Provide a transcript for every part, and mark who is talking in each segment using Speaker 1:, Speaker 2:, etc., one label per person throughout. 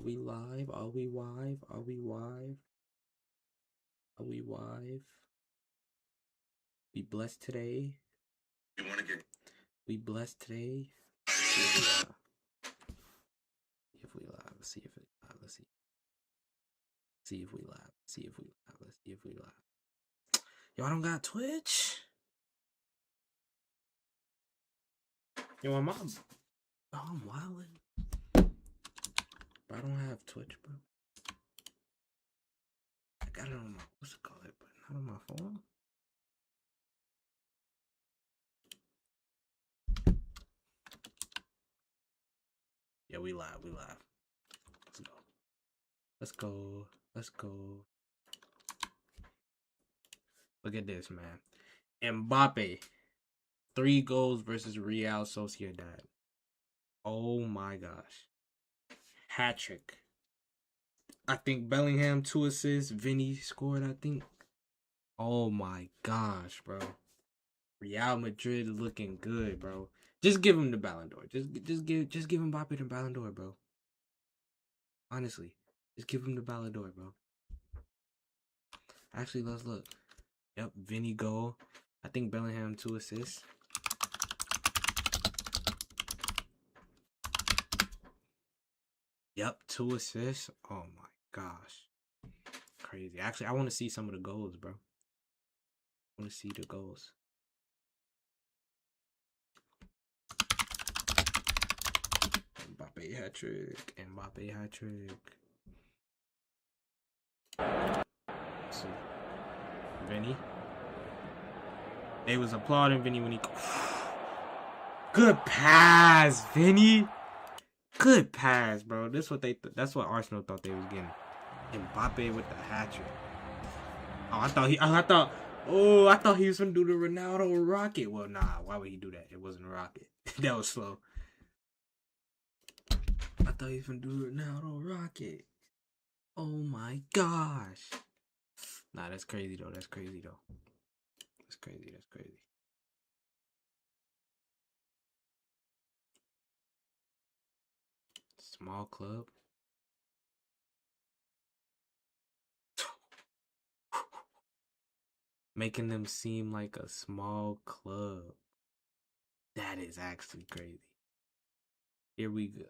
Speaker 1: we live? Are we live? Are we live? Are we live? We blessed today.
Speaker 2: You want to get?
Speaker 1: We blessed today. See if we live. If we live. Let's see if it live. Let's see. See if we live. See if we live. Let's see if we live. Y'all don't got Twitch? Yo, I'm wildin'. But I don't have Twitch, bro. I got it on my what's it called, but not on my phone. Yeah, we live. We live. Let's go. Let's go. Let's go. Look at this, man. Mbappe. 3 goals versus Real Sociedad. Oh my gosh. Hat trick. I think Bellingham 2 assists. Vinny scored, I think. Oh my gosh, bro. Real Madrid looking good, bro. Just give him the Ballon d'Or. Just give Mbappe the Ballon d'Or, bro. Honestly, just give him the Ballon d'Or, bro. Actually, let's look. Yep, Vinny goal. I think Bellingham 2 assists. Yep, 2 assists. Oh my gosh. Crazy. Actually, I want to see some of the goals, bro. I want to see the goals. Mbappe hat trick. Mbappe hat trick. Let's see. Vinny. They was applauding Vinny when he. Good pass, Vinny. Good pass, bro. That's what Arsenal thought they was getting. Mbappe with the hat trick. I thought he was gonna do the Ronaldo rocket. Well, nah. Why would he do that? It wasn't a rocket. That was slow. I thought he was gonna do the Ronaldo rocket. Oh my gosh. Nah, that's crazy though. That's crazy. Small club. Making them seem like a small club. That is actually crazy. Here we go.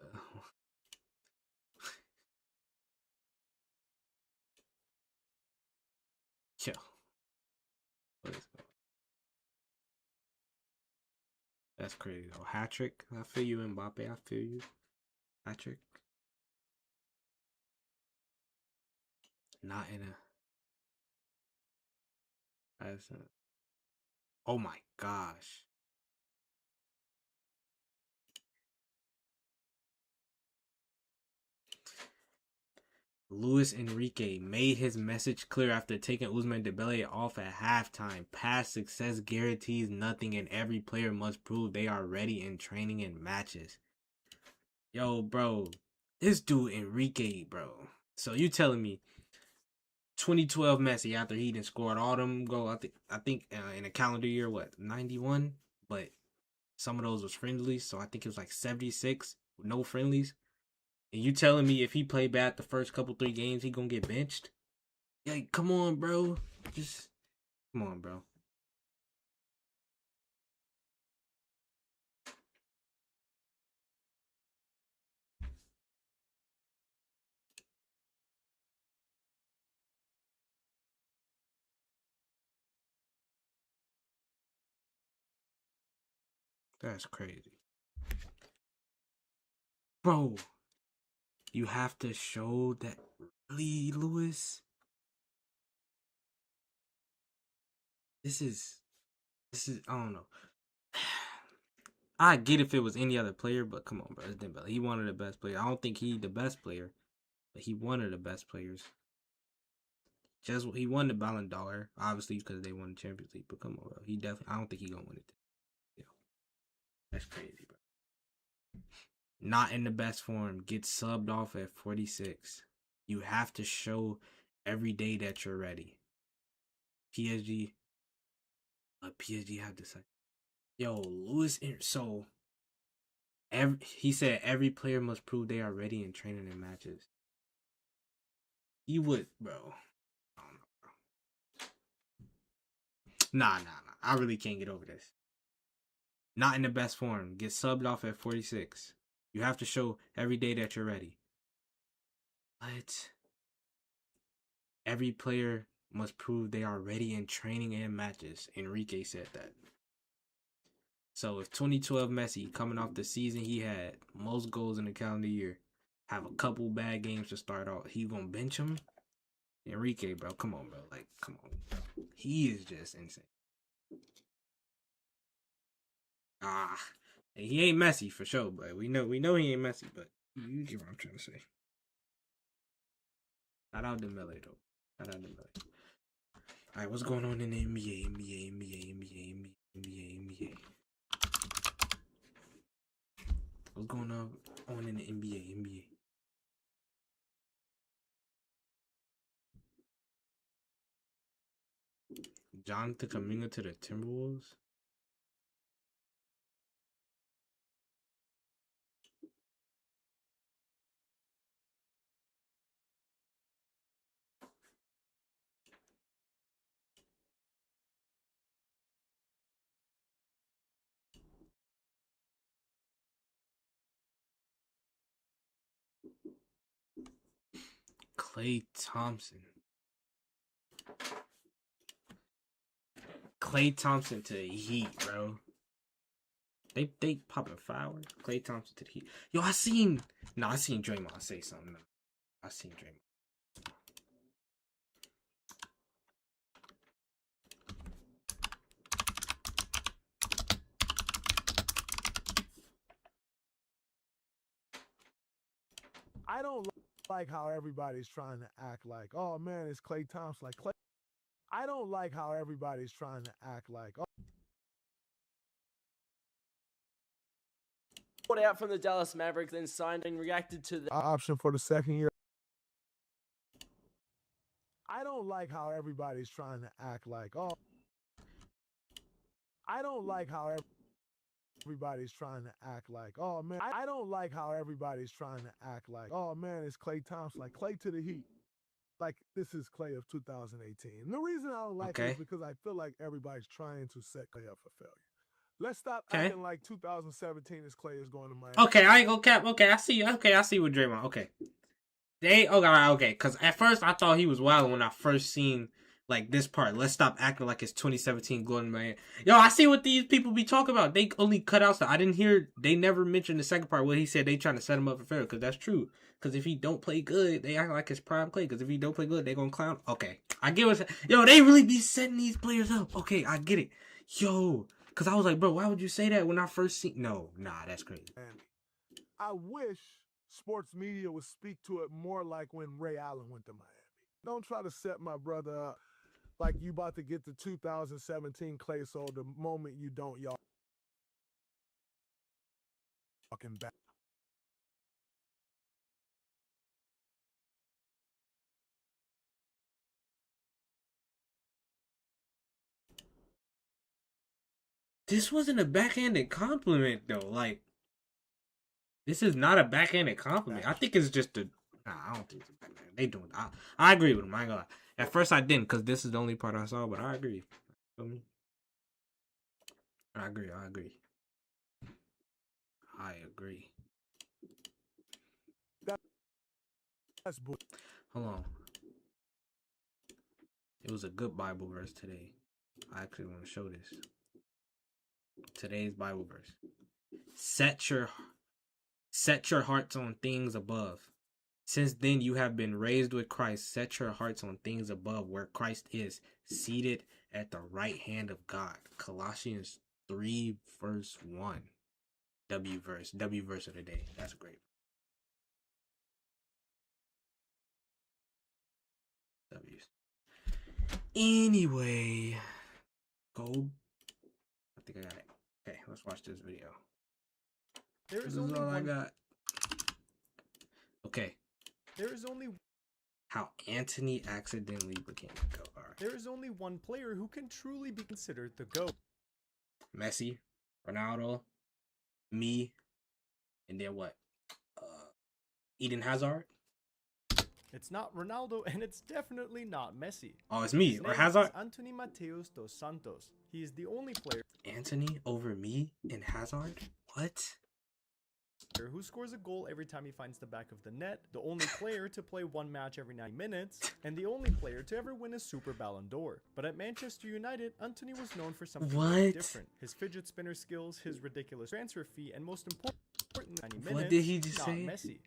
Speaker 1: Yo. What is that? That's crazy though. Hat trick. I feel you, Mbappe. I feel you. Hat trick. Not in a. Oh my gosh. Luis Enrique made his message clear after taking Ousmane Dembele off at halftime. Past success guarantees nothing, and every player must prove they are ready in training and matches. Yo, bro, this dude Enrique, bro. So you telling me 2012 Messi after he done scored all them goals? I think in a calendar year, what 91? But some of those was friendlies, so I think it was like 76 with no friendlies. And you telling me if he played bad the first couple 3 games, he gonna get benched? Yeah, come on, bro. Just come on, bro. That's crazy. Bro, you have to show that really, Lewis. This is I don't know. I get if it was any other player, but come on, bro. It's Dembele. He one of the best players. I don't think he the best player, but he one of the best players. Just he won the Ballon d'Or, obviously because they won the Champions League. But come on, bro. He definitely. I don't think he gonna win it. Yo, that's crazy, bro. Not in the best form. Gets subbed off at 46. You have to show every day that you're ready. PSG have decided. Yo, Lewis. So he said every player must prove they are ready in training and matches. He would, bro. I don't know, bro. Nah. I really can't get over this. Not in the best form. Get subbed off at 46. You have to show every day that you're ready. But every player must prove they are ready in training and matches. Enrique said that. So if 2012 Messi, coming off the season he had, most goals in the calendar year, have a couple bad games to start out, he gonna bench him? Enrique, bro, come on, bro. Like, come on. He is just insane. He ain't Messi for sure, but we know he ain't Messi, but you get what I'm trying to say. Shout out to Miller though. Shout out to Miller. Alright, what's going on in the NBA? What's going on in the NBA? Jonathan Kuminga to the Timberwolves? Klay Thompson to the Heat, bro. They popping fireworks. Klay Thompson to the Heat. Yo, I seen Draymond say something. I seen Draymond.
Speaker 2: I don't like how everybody's trying to act like, oh man, it's Klay Thompson. Like Klay. I don't like how everybody's trying to act like, oh.
Speaker 3: Out from the Dallas Mavericks, then signed and reacted to the
Speaker 2: option for the second year. I don't like how everybody's trying to act like, oh. I don't like how everybody's trying to act like, oh man. I don't like how everybody's trying to act like, oh man, it's Klay Thompson. Like Klay to the Heat. Like this is Klay of 2018. And the reason I don't like it is because I feel like everybody's trying to set Klay up for failure. Let's stop acting like 2017 is Klay is going to Miami.
Speaker 1: Okay, I ain't gonna cap. Okay, I see. Okay, I see with Draymond. Okay, okay. Because at first I thought he was wild when I first seen like this part. Let's stop acting like it's 2017 going to Miami. Yo, I see what these people be talking about. They only cut out stuff. I didn't hear. They never mentioned the second part where he said they trying to set him up for failure. Because that's true. Because if he don't play good, they act like it's prime Klay. Because if he don't play good, they gonna clown. Okay, I get what. Yo, they really be setting these players up. Okay, I get it. Yo. Because I was like, bro, why would you say that when I first seen... No, nah, that's crazy.
Speaker 2: I wish sports media would speak to it more like when Ray Allen went to Miami. Don't try to set my brother up like you about to get the 2017 Klay, so the moment you don't, y'all fucking back.
Speaker 1: This wasn't a backhanded compliment, though. Like, this is not a backhanded compliment. I think it's just a... Nah, I don't think it's a backhanded. They doing... I agree with him. I ain't gonna lie. At first, I didn't, because this is the only part I saw, but I agree. Feel me? I agree.
Speaker 2: That's bull.
Speaker 1: Hold on. It was a good Bible verse today. I actually want to show this. Today's Bible verse. Set your hearts on things above. Since then you have been raised with Christ. Set your hearts on things above, where Christ is seated at the right hand of God. Colossians 3 verse 1. W verse of the day. That's great. W's. Anyway, go. I think I got it. Okay, let's watch this video.
Speaker 4: There is
Speaker 1: this is all I got. Okay.
Speaker 4: There is only
Speaker 1: how Anthony accidentally became the GOAT. Right.
Speaker 4: There is only one player who can truly be considered the GOAT.
Speaker 1: Messi, Ronaldo, me, and then what? Eden Hazard.
Speaker 4: It's not Ronaldo, and it's definitely not Messi.
Speaker 1: Oh, it's me
Speaker 4: His
Speaker 1: or
Speaker 4: name
Speaker 1: Hazard.
Speaker 4: is Anthony Mateus dos Santos. He is the only player
Speaker 1: Anthony over me and Hazard? What?
Speaker 4: who scores a goal every time he finds the back of the net, the only player to play one match every 90 minutes, and the only player to ever win a Super Ballon d'Or. But at Manchester United, Anthony was known for something very different. His fidget spinner skills, his ridiculous transfer fee, and most importantly, 90 minutes,
Speaker 1: What did he just
Speaker 4: not
Speaker 1: say?
Speaker 4: Messi.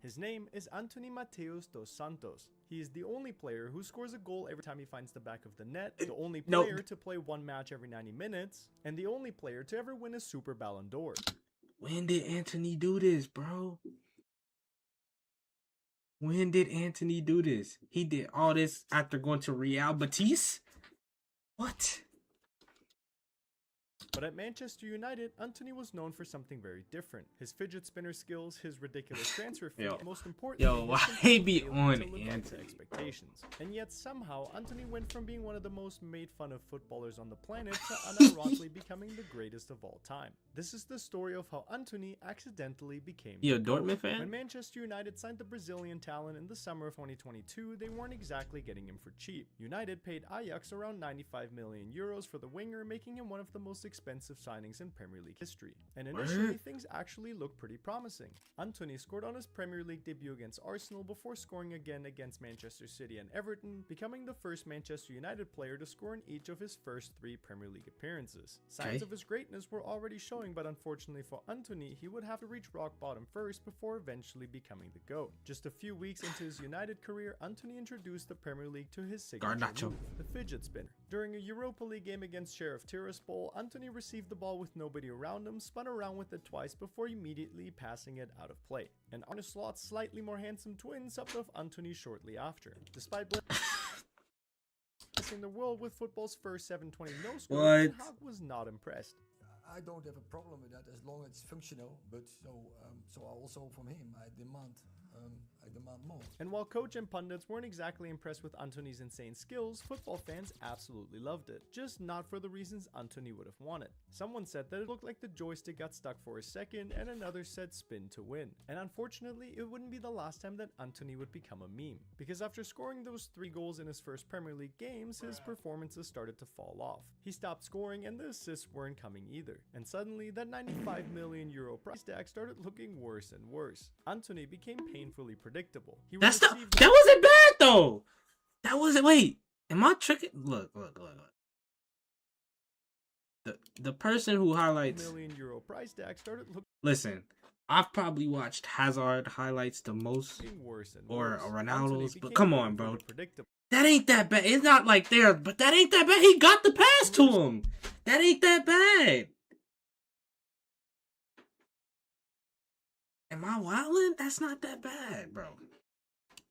Speaker 4: His name is Anthony Mateus dos Santos. He is the only player who scores a goal every time he finds the back of the net, the only player to play one match every 90 minutes, and the only player to ever win a Super Ballon d'Or.
Speaker 1: When did Anthony do this, bro? When did Anthony do this? He did all this after going to Real Betis? What?
Speaker 4: But at Manchester United, Anthony was known for something very different. His fidget spinner skills, his ridiculous transfer fee, and most importantly,
Speaker 1: why
Speaker 4: his
Speaker 1: he be
Speaker 4: ability
Speaker 1: on
Speaker 4: to
Speaker 1: it,
Speaker 4: live up to
Speaker 1: Anthony?
Speaker 4: expectations. And yet somehow, Anthony went from being one of the most made fun of footballers on the planet to unironically becoming the greatest of all time. This is the story of how Anthony accidentally became
Speaker 1: You a
Speaker 4: the GOAT.
Speaker 1: Dortmund fan?
Speaker 4: When Manchester United signed the Brazilian talent in the summer of 2022, they weren't exactly getting him for cheap. United paid Ajax around 95 million euros for the winger, making him one of the most expensive signings in Premier League history. And initially, things actually looked pretty promising. Anthony scored on his Premier League debut against Arsenal before scoring again against Manchester City and Everton, becoming the first Manchester United player to score in each of his first 3 Premier League appearances. Signs of his greatness were already showing, but unfortunately for Anthony, he would have to reach rock bottom first before eventually becoming the GOAT. Just a few weeks into his United career, Anthony introduced the Premier League to his signature move, the fidget spinner. During a Europa League game against Sheriff Tiraspol, Anthony received the ball with nobody around him, spun around with it twice before immediately passing it out of play. And Arne Slot's slightly more handsome twin subbed off Anthony shortly after. Despite blessing the world with football's first 720 no score, Ten Hag was not impressed.
Speaker 5: I don't have a problem with that as long as it's functional, but so also from him I demand more.
Speaker 4: And while coach and pundits weren't exactly impressed with Anthony's insane skills, football fans absolutely loved it, just not for the reasons Anthony would have wanted. Someone said that it looked like the joystick got stuck for a second, and another said spin to win. And unfortunately, it wouldn't be the last time that Anthony would become a meme, because after scoring those 3 goals in his first Premier League games, his performances started to fall off. He stopped scoring and the assists weren't coming either. And suddenly, that 95 million euro price tag started looking worse and worse. Anthony became painfully predictable.
Speaker 1: That wasn't bad though. That wasn't. Wait, am I tricking? Look. The person who highlights
Speaker 4: €1 million price tag started looking.
Speaker 1: Listen, I've probably watched Hazard highlights the most,
Speaker 4: Worse and
Speaker 1: or
Speaker 4: worse.
Speaker 1: Ronaldo's, but
Speaker 4: Became
Speaker 1: come on, bro.
Speaker 4: predictable.
Speaker 1: That ain't that bad. It's not like there, but that ain't that bad. He got the pass to him. That ain't that bad. Am I wildin'? That's not that bad, bro.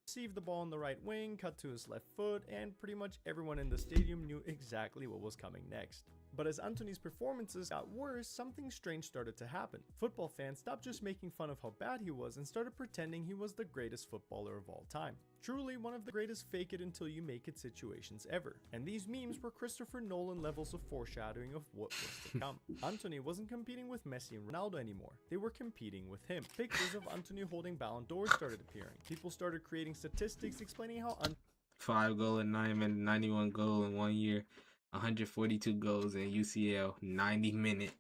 Speaker 4: Received the ball on the right wing, cut to his left foot, and pretty much everyone in the stadium knew exactly what was coming next. But as Anthony's performances got worse, something strange started to happen. Football fans stopped just making fun of how bad he was and started pretending he was the greatest footballer of all time. Truly one of the greatest fake it until you make it situations ever. And these memes were Christopher Nolan levels of foreshadowing of what was to come. Anthony wasn't competing with Messi and Ronaldo anymore. They were competing with him. Pictures of Anthony holding Ballon d'Ors started appearing. People started creating statistics explaining how
Speaker 1: 5 goal in 9 minutes, 91 goal in 1 year, 142 goals in UCL, 90 minute.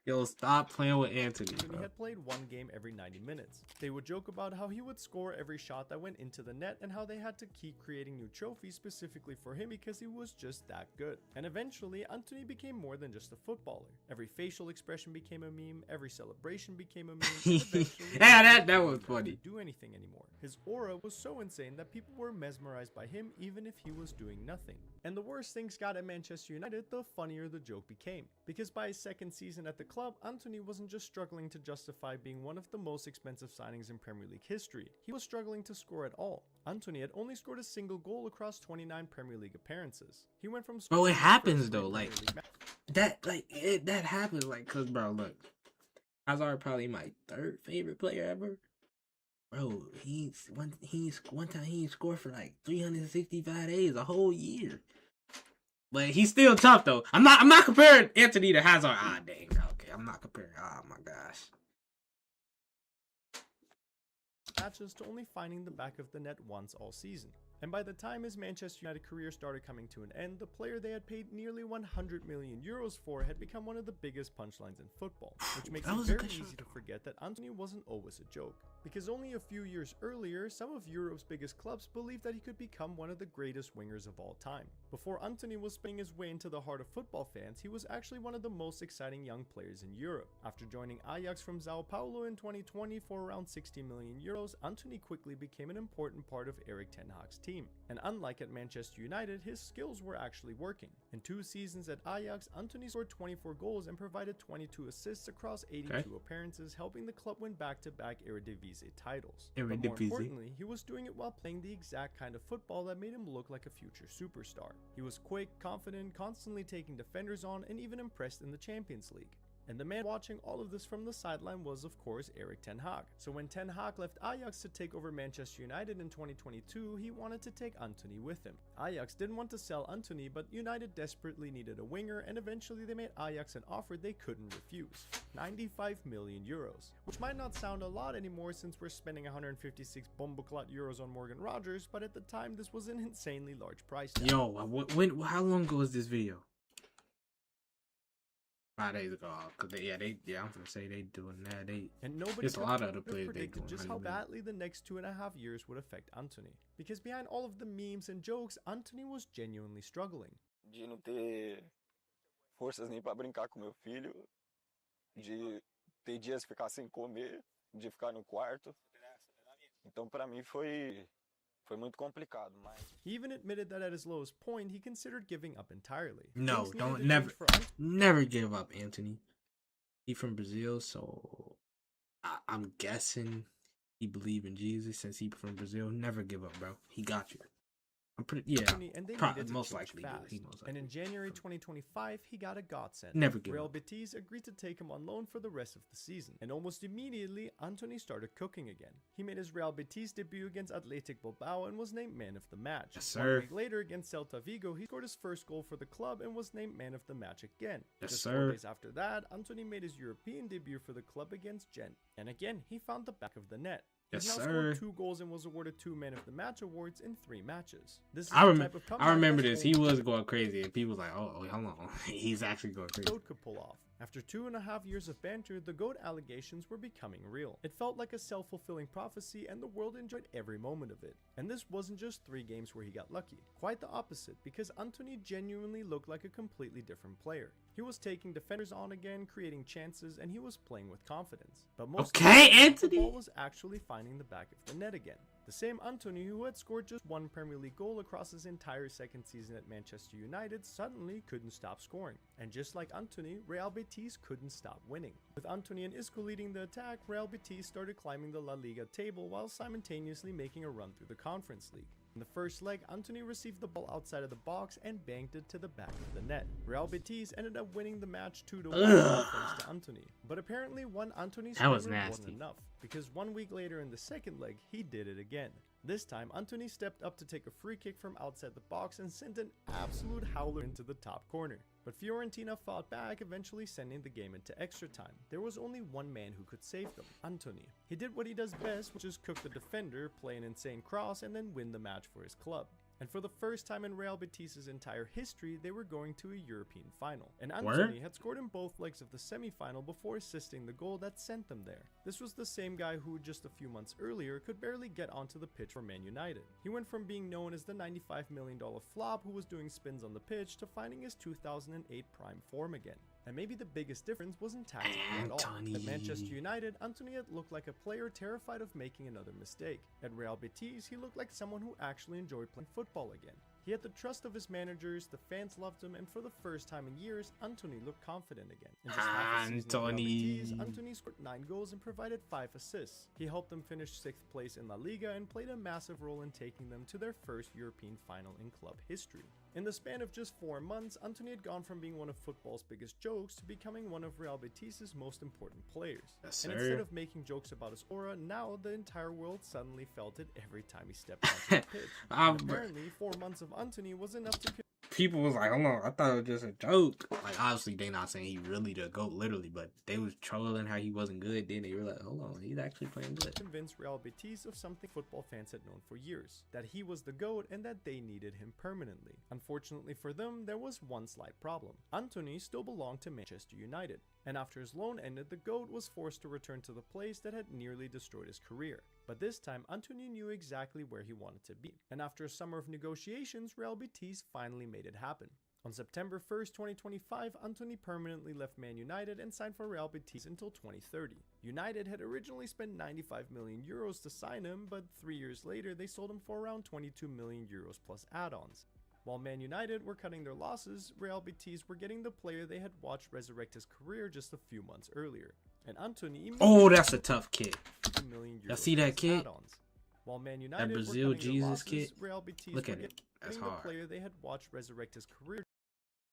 Speaker 1: Yo, stop playing with Anthony,
Speaker 4: He
Speaker 1: bro.
Speaker 4: had played 1 game every 90 minutes. They would joke about how he would score every shot that went into the net and how they had to keep creating new trophies specifically for him because he was just that good. And eventually, Anthony became more than just a footballer. Every facial expression became a meme, every celebration became a meme, and eventually,
Speaker 1: Yeah, that was
Speaker 4: he didn't
Speaker 1: funny.
Speaker 4: have to do anything anymore. His aura was so insane that people were mesmerized by him even if he was doing nothing. And the worse things got at Manchester United, the funnier the joke became. Because by his second season at the club, Anthony wasn't just struggling to justify being one of the most expensive signings in Premier League history, he was struggling to score at all. Anthony had only scored a single goal across 29 Premier League appearances. He went from
Speaker 1: Bro, it
Speaker 4: scoring his
Speaker 1: happens
Speaker 4: first
Speaker 1: though,
Speaker 4: Premier
Speaker 1: like
Speaker 4: League
Speaker 1: that happens, like, cause bro, look, Hazard probably my 3rd favorite player ever. Bro, one time he scored for like 365 days, a whole year. But he's still tough though. I'm not comparing Anthony to Hazard. Ah, dang. Okay, I'm not comparing. Oh my gosh.
Speaker 4: matches to only finding the back of the net once all season. And by the time his Manchester United career started coming to an end, the player they had paid nearly 100 million euros for had become one of the biggest punchlines in football, which makes it very easy to forget that Antony wasn't always a joke. Because only a few years earlier, some of Europe's biggest clubs believed that he could become one of the greatest wingers of all time. Before Antony was spinning his way into the heart of football fans, he was actually one of the most exciting young players in Europe. After joining Ajax from Sao Paulo in 2020 for around 60 million euros, Antony quickly became an important part of Erik ten Hag's team. And unlike at Manchester United, his skills were actually working. In 2 seasons at Ajax, Antony scored 24 goals and provided 22 assists across 82 appearances, helping the club win back-to-back Eredivisie titles. But more importantly, he was doing it while playing the exact kind of football that made him look like a future superstar. He was quick, confident, constantly taking defenders on, and even impressed in the Champions League. And the man watching all of this from the sideline was, of course, Erik ten Hag. So when ten Hag left Ajax to take over Manchester United in 2022, he wanted to take Antony with him. Ajax didn't want to sell Antony, but United desperately needed a winger, and eventually they made Ajax an offer they couldn't refuse. 95 million euros. Which might not sound a lot anymore since we're spending 156 bomboclat euros on Morgan Rogers, but at the time this was an insanely large price tag.
Speaker 1: Yo, how long ago was this video? 5 days ago, cause I'm gonna say they doing that.
Speaker 4: And nobody
Speaker 1: there's a lot of other players they
Speaker 4: predicted
Speaker 1: doing.
Speaker 4: just how badly the next 2.5 years would affect Antony. Because behind all of the memes and jokes, Antony was genuinely struggling.
Speaker 6: De não ter forças nem para brincar com meu filho, de ter dias que ficar sem comer, de ficar no quarto. Então para mim foi muito complicado, mas
Speaker 4: He even admitted that at his lowest point, he considered giving up entirely.
Speaker 1: No,
Speaker 4: Things
Speaker 1: don't
Speaker 4: needed to change for
Speaker 1: never give up, Antony. He from Brazil, so I'm guessing he believe in Jesus since he from Brazil. Never give up, bro. He got you. I'm pretty
Speaker 4: Antony, and they needed to
Speaker 1: most
Speaker 4: change
Speaker 1: likely
Speaker 4: fast.
Speaker 1: do. He most likely
Speaker 4: And in January 2025, he got a godsend.
Speaker 1: Never give
Speaker 4: Real
Speaker 1: up.
Speaker 4: Betis agreed to take him on loan for the rest of the season. And almost immediately, Antony started cooking again. He made his Real Betis debut against Athletic Bilbao and was named man of the match.
Speaker 1: Yes,
Speaker 4: 1
Speaker 1: sir.
Speaker 4: week later against Celta Vigo, he scored his first goal for the club and was named man of the match again.
Speaker 1: Yes,
Speaker 4: Just
Speaker 1: sir.
Speaker 4: 4 days after that, Antony made his European debut for the club against Gent. And again, he found the back of the net. He's
Speaker 1: Yes,
Speaker 4: now
Speaker 1: sir.
Speaker 4: scored 2 goals and was awarded 2 Man of the Match awards in 3 matches. This is
Speaker 1: I
Speaker 4: the
Speaker 1: remember.
Speaker 4: type of
Speaker 1: I
Speaker 4: comeback
Speaker 1: remember
Speaker 4: that
Speaker 1: this. He was going crazy, and people was like, "Oh, hold on, he's actually going crazy."
Speaker 4: GOAT could pull off. After 2.5 years of banter, the GOAT allegations were becoming real. It felt like a self-fulfilling prophecy, and the world enjoyed every moment of it. And this wasn't just 3 games where he got lucky. Quite the opposite, because Antony genuinely looked like a completely different player. He was taking defenders on again, creating chances, and he was playing with confidence. But most
Speaker 1: Okay,
Speaker 4: importantly,
Speaker 1: Antony!
Speaker 4: the ball was actually finding the back of the net again. The same Antony who had scored just 1 Premier League goal across his entire second season at Manchester United suddenly couldn't stop scoring. And just like Antony, Real Betis couldn't stop winning. With Antony and Isco leading the attack, Real Betis started climbing the La Liga table while simultaneously making a run through the Conference League. In the first leg, Antony received the ball outside of the box and banked it to the back of the net. Real Betis ended up winning the match 2-1 thanks to Antony. But apparently one Antony
Speaker 1: That was
Speaker 4: scorer
Speaker 1: nasty.
Speaker 4: wasn't enough, because 1 week later in the second leg, he did it again. This time, Antony stepped up to take a free kick from outside the box and sent an absolute howler into the top corner. But Fiorentina fought back, eventually sending the game into extra time. There was only one man who could save them, Antony. He did what he does best, which is cook the defender, play an insane cross, and then win the match for his club. And for the first time in Real Betis' entire history, they were going to a European final. And Antony had scored in both legs of the semi-final before assisting the goal that sent them there. This was the same guy who, just a few months earlier, could barely get onto the pitch for Man United. He went from being known as the $95 million flop who was doing spins on the pitch to finding his 2008 prime form again. And maybe the biggest difference wasn't tactical at all. At Manchester United, Antony had looked like a player terrified of making another mistake. At Real Betis, he looked like someone who actually enjoyed playing football again. He had the trust of his managers, the fans loved him, and for the first time in years, Antony looked confident again. In just half a season at Real Betis, Antony scored 9 goals and provided 5 assists. He helped them finish 6th place in La Liga and played a massive role in taking them to their first European final in club history. In the span of just 4 months, Antony had gone from being one of football's biggest jokes to becoming one of Real Betis' most important players.
Speaker 1: Yes,
Speaker 4: and
Speaker 1: sir.
Speaker 4: instead of making jokes about his aura, now the entire world suddenly felt it every time he stepped onto the pitch. And apparently, 4 months of Antony was enough to
Speaker 1: people was like, hold on, I thought it was just a joke. Like, obviously, they not saying he really the GOAT, literally, but they was trolling how he wasn't good. Then they were like, hold on, he's actually playing good.
Speaker 4: Convinced Real Betis of something football fans had known for years, that he was the GOAT and that they needed him permanently. Unfortunately for them, there was one slight problem. Antony still belonged to Manchester United, and after his loan ended, the GOAT was forced to return to the place that had nearly destroyed his career. But this time, Antony knew exactly where he wanted to be, and after a summer of negotiations, Real Betis finally made it happen. On September 1st, 2025, Antony permanently left Man United and signed for Real Betis until 2030. United had originally spent 95 million euros to sign him, but 3 years later they sold him for around 22 million euros plus add-ons. While Man United were cutting their losses, Real Betis were getting the player they had watched resurrect his career just a few months earlier. And Antony,
Speaker 1: oh, that's a tough kid. Y'all see that kid?
Speaker 4: While Man United
Speaker 1: that Brazil Jesus kid?
Speaker 4: Real Betis
Speaker 1: look at it. That's hard.
Speaker 4: The player they had watched resurrect his career.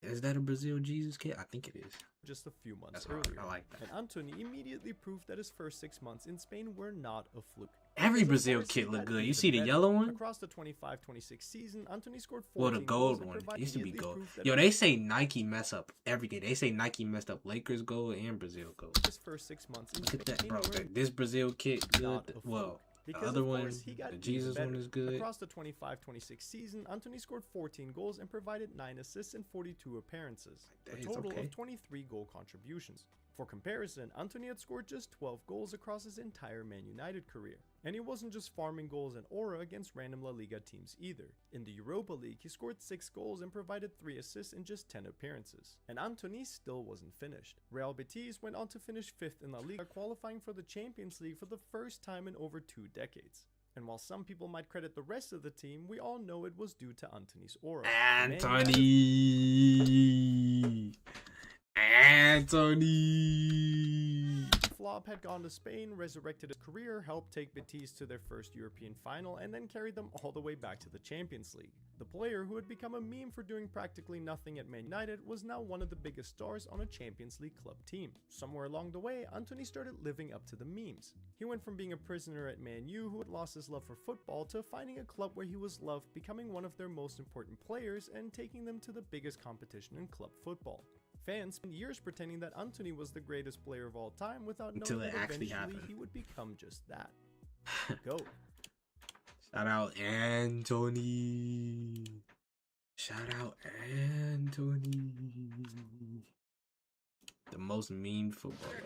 Speaker 1: Is that a Brazil Jesus kid? I think it is.
Speaker 4: Just a few months
Speaker 1: earlier.
Speaker 4: I
Speaker 1: like that.
Speaker 4: And Antony immediately proved that his first 6 months in Spain were not a fluke.
Speaker 1: Every Brazil kid look good. You see the yellow one?
Speaker 4: Across the 25-26 season, Antony scored 14
Speaker 1: well, the gold
Speaker 4: goals
Speaker 1: one. It used to be gold. Yo, they say Nike mess up everything. They say Nike messed up Lakers gold and Brazil gold.
Speaker 4: His first 6 months in
Speaker 1: look at that,
Speaker 4: Spain
Speaker 1: bro. This Brazil kid good. Well, the other one, the Jesus one is good.
Speaker 4: Across the 25-26 season, Antony scored 14 goals and provided 9 assists in 42 appearances, a total of 23 goal contributions. For comparison, Antony had scored just 12 goals across his entire Man United career. And he wasn't just farming goals and aura against random La Liga teams either. In the Europa League, he scored 6 goals and provided 3 assists in just 10 appearances. And Antony still wasn't finished. Real Betis went on to finish 5th in La Liga, qualifying for the Champions League for the first time in over 2 decades. And while some people might credit the rest of the team, we all know it was due to Antony's aura.
Speaker 1: Antony!
Speaker 4: Flop had gone to Spain, resurrected his career, helped take Betis to their first European final, and then carried them all the way back to the Champions League. The player who had become a meme for doing practically nothing at Man United was now one of the biggest stars on a Champions League club team. Somewhere along the way, Antony started living up to the memes. He went from being a prisoner at Man U who had lost his love for football to finding a club where he was loved, becoming one of their most important players, and taking them to the biggest competition in club football. Fans spent years pretending that Antony was the greatest player of all time without knowing that eventually he would become just that. Go.
Speaker 1: Shout out Antony. Shout out Antony. The most mean footballer.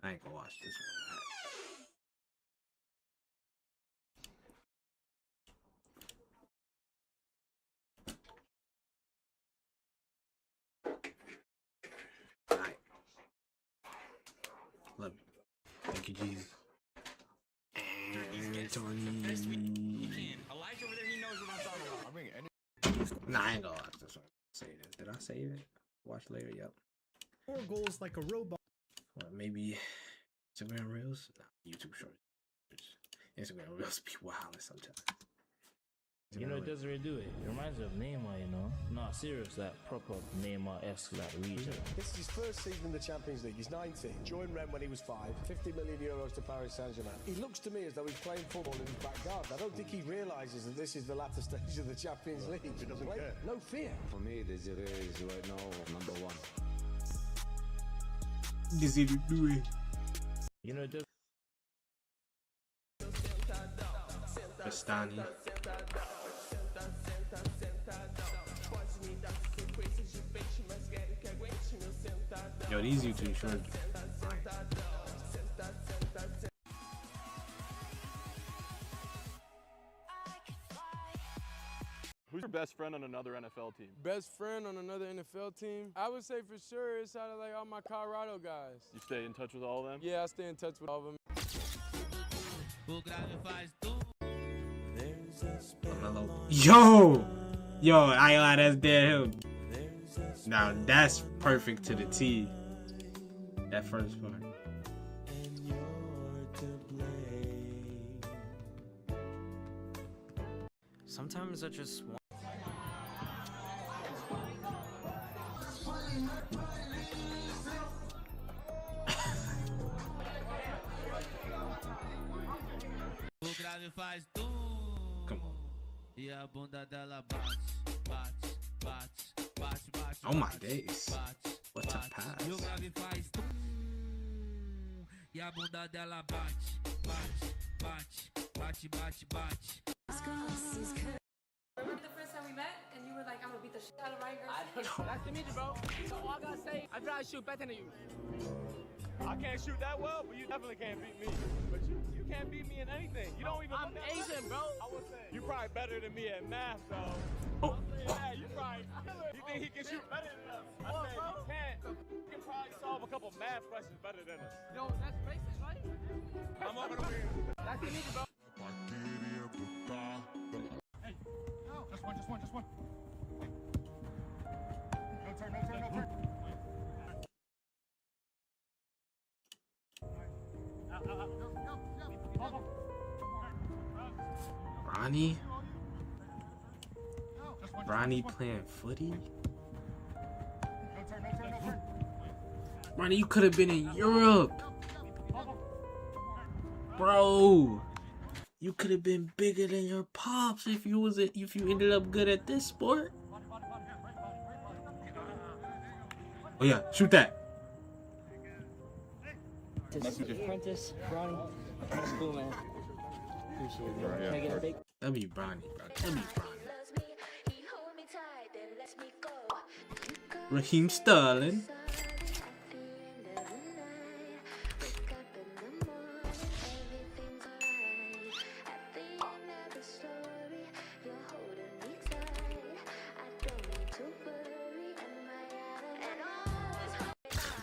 Speaker 1: I ain't gonna watch this one. Look, thank you, Jesus. Antony. Nah, I ain't gonna watch this one. Say this. Did I save it? Watch later. Yep.
Speaker 4: 4 goals like a robot.
Speaker 1: Or maybe Instagram Reels. No, YouTube Shorts. Instagram Reels be wild sometimes.
Speaker 7: You know, it doesn't really do it. It reminds me of Neymar, you know? Not serious, like proper Neymar-esque, like region.
Speaker 8: This is his first season in the Champions League. He's 19. Joined Rennes when he was 5. 50 million euros to Paris Saint-Germain. He looks to me as though he's playing football in his back garden. I don't think he realises that this is the latter stage of the Champions League. He doesn't care. No fear.
Speaker 9: For me, Desiree is right now number 1.
Speaker 1: Desiree do it.
Speaker 7: You know, it does.
Speaker 1: Pestani. Yo, these YouTube shorts.
Speaker 10: Who's your best friend on another NFL team?
Speaker 11: Best friend on another NFL team? I would say for sure it's out of like all my Colorado guys.
Speaker 10: You stay in touch with all of them?
Speaker 11: Yeah, I stay in touch with all of them.
Speaker 1: Yo! Yo, I that's dead him. Now that's perfect to the T. That first part.
Speaker 3: Sometimes I just want.
Speaker 1: Come on.
Speaker 12: E a bunda dela bate.
Speaker 1: Oh my days. What a pass.
Speaker 12: Remember the first time we met and you were like, I'm gonna beat the shit out of Ryan Garcia?
Speaker 11: Nice to meet you, bro. So all I gotta say, I try to shoot better than you.
Speaker 10: I can't shoot that well, but you definitely can't beat me. But you can't beat me in anything. You don't even.
Speaker 11: I'm Asian, bro.
Speaker 10: I would say you're probably better than me at math, though.
Speaker 1: Oh.
Speaker 10: Yeah, you probably. You think he can shoot better than us? I said you can't. You can probably solve a couple math questions better than us.
Speaker 11: Yo, that's racist, right?
Speaker 10: I'm over the wheel.
Speaker 11: Nice to meet you, bro.
Speaker 10: Hey, no, just one. No turn.
Speaker 1: Ronnie playing footy? Ronnie, you could have been in Europe. Bro, you could have been bigger than your pops if you ended up good at this sport. Oh yeah, shoot that.
Speaker 13: Apprentice, Ronnie. That's cool, man. Appreciate it, man. Can I get a big?
Speaker 1: That'd be Bronny, bro. That'd be Bronny. Raheem Sterling.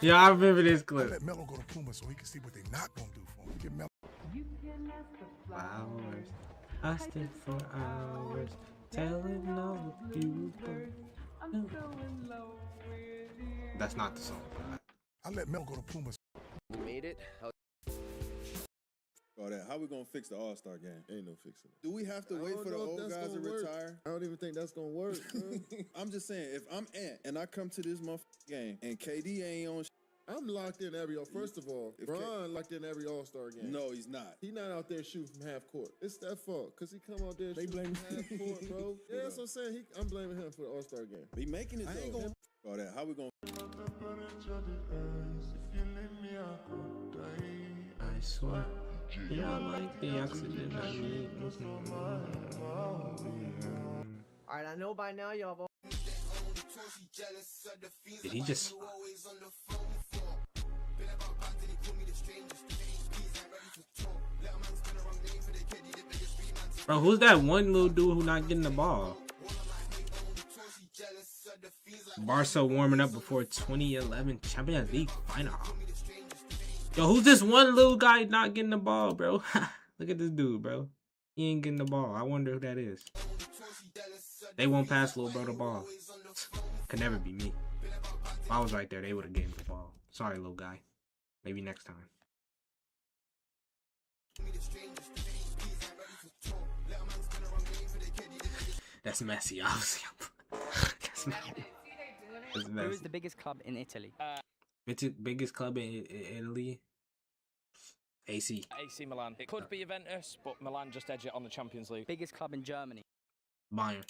Speaker 1: Yeah, I remember this clip.
Speaker 14: Let Melo go to Puma so he can see what they're not gonna do for him. Get Melo.
Speaker 1: Flowers, I stood for hours, telling all the people. That's not the song.
Speaker 14: I let Melo go to Puma.
Speaker 15: We made it.
Speaker 16: All that. How we gonna fix the All-Star game? Ain't no fixing it. Do we have to wait for the old guys to retire? I don't even think that's gonna work. I'm just saying, if I'm Ant and I come to this motherfucking game and KD ain't on, I'm locked in every. First of all, Bron locked in every All-Star game. No, he's not. He's not out there shooting from half court. It's that fault, cause he come out there. They blame half court, bro. Yeah, that's what I'm saying. I'm blaming him for the All-Star game. He making it though. I ain't gonna all that. How we gonna?
Speaker 1: I swear. Yeah, I like the oxygen I need.
Speaker 13: Alright, I know by now y'all.
Speaker 1: Did he just? Bro, who's that one little dude who not getting the ball? Barca warming up before 2011 Champions League final. Yo, who's this one little guy not getting the ball, bro? Look at this dude, bro. He ain't getting the ball. I wonder who that is. They won't pass little bro the ball. Could never be me. If I was right there, they would have gave me the ball. Sorry, little guy. Maybe next time. That's messy, obviously. That's messy. That's messy.
Speaker 13: Who is the biggest club in Italy?
Speaker 1: Biggest club in Italy? AC
Speaker 3: Milan. It could be Juventus, but Milan just edge it on the Champions League.
Speaker 13: Biggest club in Germany?
Speaker 1: Bayern.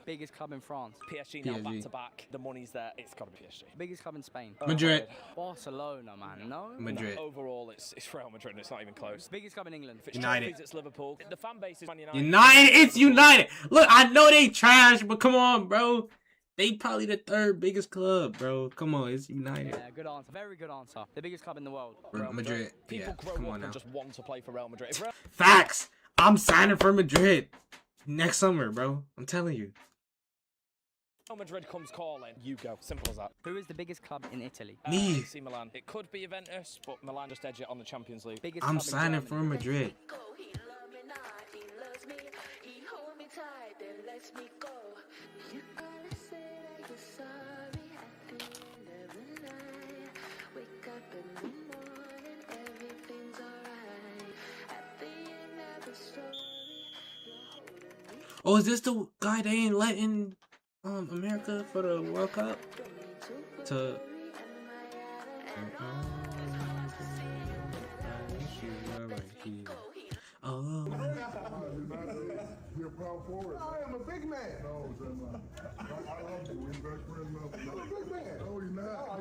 Speaker 13: Biggest club in France?
Speaker 3: PSG now back to back. The money's there. It's got to be PSG.
Speaker 13: Biggest club in Spain?
Speaker 1: Madrid.
Speaker 13: Barcelona, man. No?
Speaker 1: Madrid.
Speaker 3: No, overall, it's Real Madrid. And it's not even close.
Speaker 13: Biggest club in England?
Speaker 1: United.
Speaker 3: It's Liverpool. The fan base is Man United.
Speaker 1: United. It's United. Look, I know they trash, but come on, bro. They probably the third biggest club, bro. Come on, it's United.
Speaker 13: Yeah, good answer. Very good answer. The biggest club in the world.
Speaker 1: Madrid.
Speaker 3: People
Speaker 1: Yeah, come
Speaker 3: grow
Speaker 1: on
Speaker 3: up
Speaker 1: now.
Speaker 3: and just want to play for Real Madrid.
Speaker 1: Facts. I'm signing for Madrid next summer, bro. I'm telling you.
Speaker 3: Real Madrid comes calling. You go. Simple as that.
Speaker 13: Who is the biggest club in Italy?
Speaker 1: Me.
Speaker 3: AC Milan. It could be Juventus, but Milan just edge it on the Champions League.
Speaker 13: Biggest
Speaker 1: I'm
Speaker 13: club in
Speaker 1: signing
Speaker 13: Germany?
Speaker 1: for Madrid. Oh, is this the guy they ain't letting America for the World Cup?
Speaker 14: You're a power forward.
Speaker 2: I am a big man.
Speaker 14: No, Zema. I love you. We're best friends.
Speaker 2: I'm a big man.
Speaker 14: No, you're not.
Speaker 2: Oh,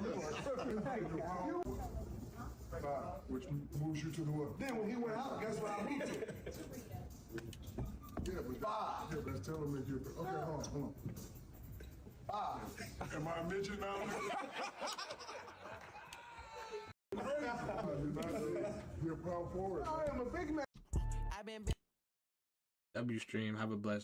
Speaker 2: you are.
Speaker 14: Which moves you to the what?
Speaker 2: Then when he went out, guess what I moved to?
Speaker 14: Yeah, but
Speaker 2: Five.
Speaker 14: Yeah, that's telling me you're. Okay, hold on.
Speaker 2: Five.
Speaker 14: Am I a midget now? You're a power forward.
Speaker 2: I am a big man.
Speaker 1: W Stream. Have a blessed